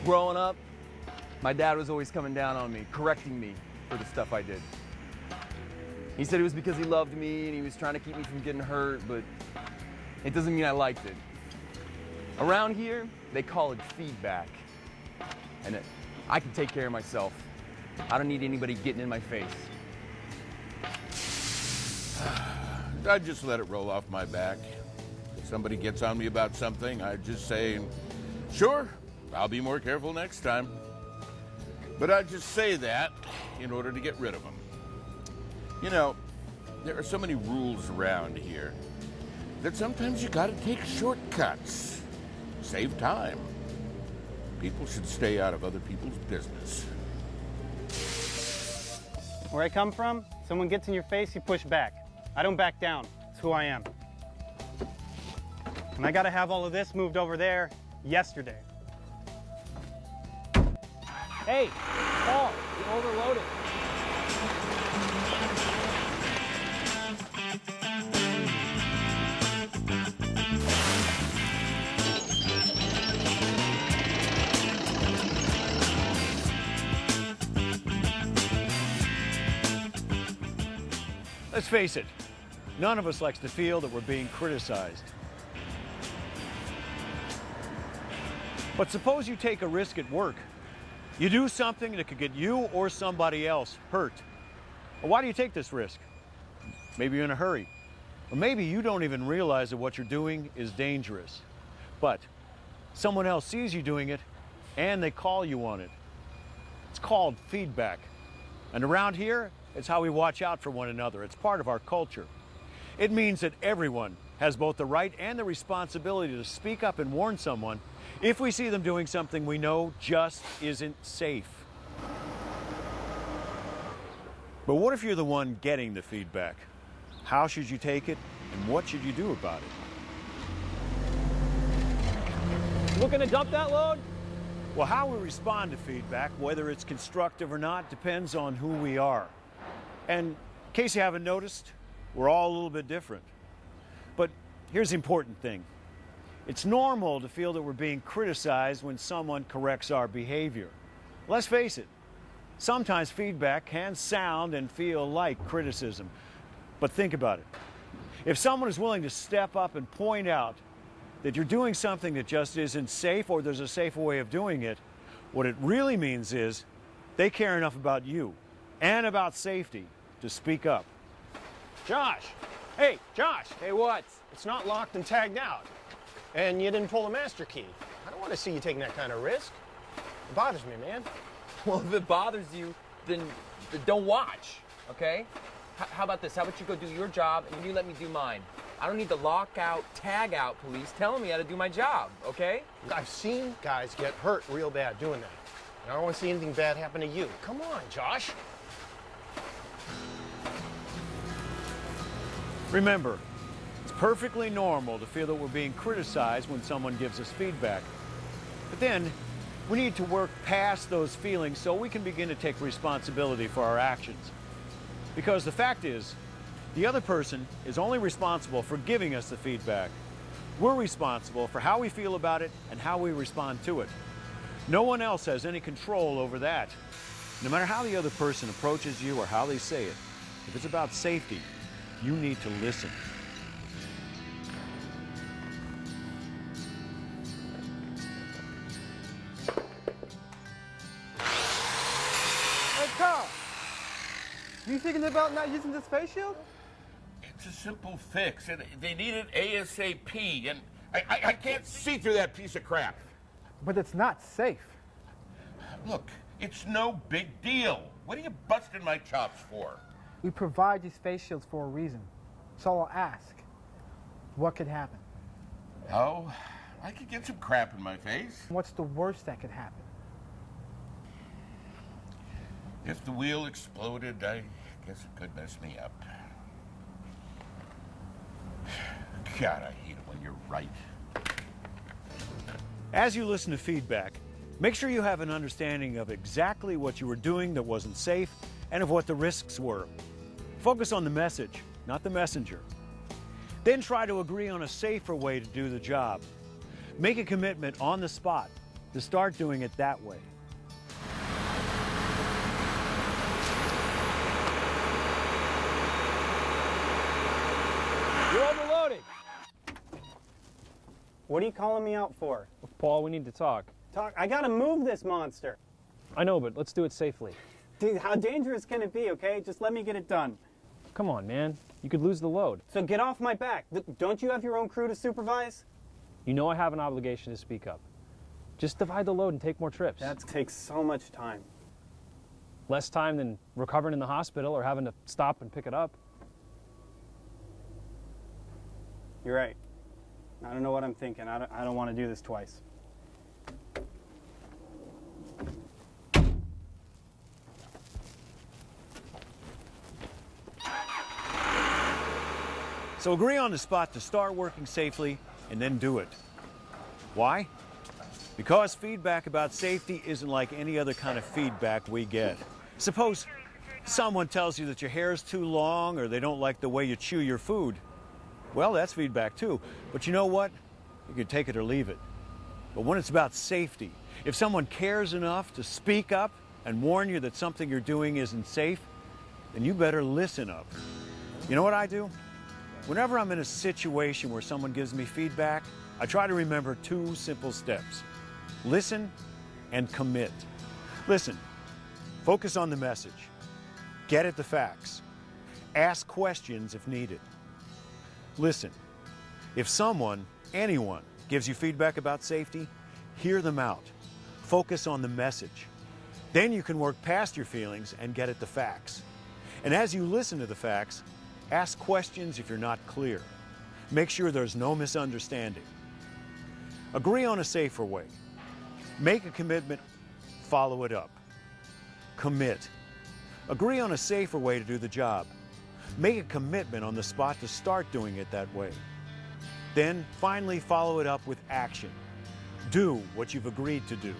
Growing up, my dad was always coming down on me, correcting me for the stuff I did. He said it was because he loved me and he was trying to keep me from getting hurt, but it doesn't mean I liked it. Around here, they call it feedback. And I can take care of myself. I don't need anybody getting in my face. I just let it roll off my back. If somebody gets on me about something, I just say, sure, I'll be more careful next time. But I just say that in order to get rid of them. You know, there are so many rules around here that sometimes you gotta take shortcuts. Save time. People should stay out of other people's business. Where I come from, someone gets in your face, you push back. I don't back down. It's who I am. And I gotta have all of this moved over there yesterday. Hey, Paul, you overloaded. Let's face it, none of us likes to feel that we're being criticized. But suppose you take a risk at work. You do something that could get you or somebody else hurt. Well, why do you take this risk? Maybe you're in a hurry. Or maybe you don't even realize that what you're doing is dangerous. But someone else sees you doing it and they call you on it. It's called feedback. And around here, it's how we watch out for one another. It's part of our culture. It means that everyone has both the right and the responsibility to speak up and warn someone if we see them doing something we know just isn't safe. But what if you're the one getting the feedback? How should you take it, and what should you do about it? Looking to dump that load? Well, how we respond to feedback, whether it's constructive or not, depends on who we are. And in case you haven't noticed, we're all a little bit different. But here's the important thing. It's normal to feel that we're being criticized when someone corrects our behavior. Let's face it, sometimes feedback can sound and feel like criticism. But think about it. If someone is willing to step up and point out that you're doing something that just isn't safe or there's a safer way of doing it, what it really means is they care enough about you and about safety to speak up. Josh! Hey, Josh! Hey, what? It's not locked and tagged out. And you didn't pull a master key. I don't want to see you taking that kind of risk. It bothers me, man. Well, if it bothers you, then don't watch, okay? How about this? How about you go do your job and you let me do mine? I don't need the lockout, tag out police telling me how to do my job, okay? I've seen guys get hurt real bad doing that. And I don't want to see anything bad happen to you. Come on, Josh. Remember, it's perfectly normal to feel that we're being criticized when someone gives us feedback. But then, we need to work past those feelings so we can begin to take responsibility for our actions. Because the fact is, the other person is only responsible for giving us the feedback. We're responsible for how we feel about it and how we respond to it. No one else has any control over that. No matter how the other person approaches you or how they say it, if it's about safety, you need to listen. Hey, Carl! You thinking about not using this face shield? It's a simple fix, and they need it ASAP, and I can't see through that piece of crap. But it's not safe. Look, it's no big deal. What are you busting my chops for? We provide these face shields for a reason. So I'll ask, what could happen? Oh, I could get some crap in my face. What's the worst that could happen? If the wheel exploded, I guess it could mess me up. God, I hate it when you're right. As you listen to feedback, make sure you have an understanding of exactly what you were doing that wasn't safe and of what the risks were. Focus on the message, not the messenger. Then try to agree on a safer way to do the job. Make a commitment on the spot to start doing it that way. You're overloaded. What are you calling me out for? Paul, we need to talk. I gotta move this monster. I know, but let's do it safely. Dude, how dangerous can it be, okay? Just let me get it done. Come on, man. You could lose the load. So get off my back. Don't you have your own crew to supervise? You know I have an obligation to speak up. Just divide the load and take more trips. That takes so much time. Less time than recovering in the hospital or having to stop and pick it up. You're right. I don't know what I'm thinking. I don't want to do this twice. So agree on the spot to start working safely and then do it. Why? Because feedback about safety isn't like any other kind of feedback we get. Suppose someone tells you that your hair is too long or they don't like the way you chew your food. Well, that's feedback too. But you know what? You can take it or leave it. But when it's about safety, if someone cares enough to speak up and warn you that something you're doing isn't safe, then you better listen up. You know what I do? Whenever I'm in a situation where someone gives me feedback, I try to remember 2 simple steps. Listen and commit. Listen, focus on the message. Get at the facts. Ask questions if needed. Listen, if someone, anyone, gives you feedback about safety, hear them out. Focus on the message. Then you can work past your feelings and get at the facts. And as you listen to the facts, ask questions if you're not clear. Make sure there's no misunderstanding. Agree on a safer way. Make a commitment, follow it up. Commit. Agree on a safer way to do the job. Make a commitment on the spot to start doing it that way. Then finally follow it up with action. Do what you've agreed to do.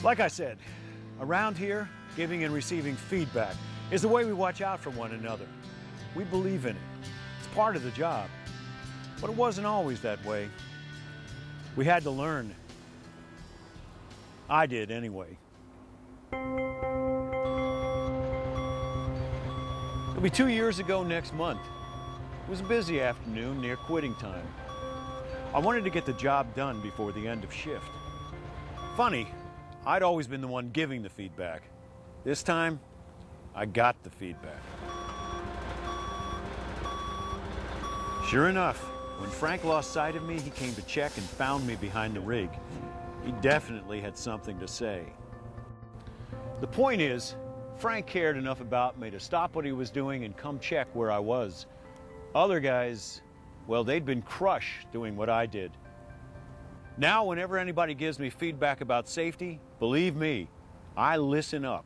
Like I said, around here, giving and receiving feedback is the way we watch out for one another. We believe in it. It's part of the job. But it wasn't always that way. We had to learn. I did anyway. It'll be 2 years ago next month. It was a busy afternoon near quitting time. I wanted to get the job done before the end of shift. Funny, I'd always been the one giving the feedback. This time, I got the feedback. Sure enough, when Frank lost sight of me, he came to check and found me behind the rig. He definitely had something to say. The point is, Frank cared enough about me to stop what he was doing and come check where I was. Other guys, well, they'd been crushed doing what I did. Now, whenever anybody gives me feedback about safety, believe me, I listen up.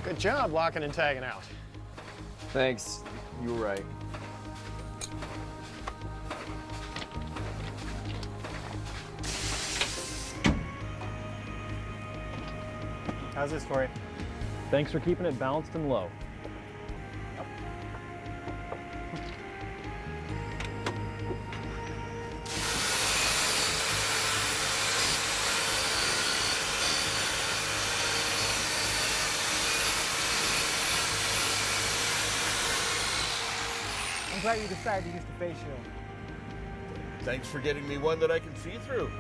Good job locking and tagging out. Thanks. You were right. How's this for you? Thanks for keeping it balanced and low. I'm glad you decided to use the face shield. Thanks for getting me one that I can see through.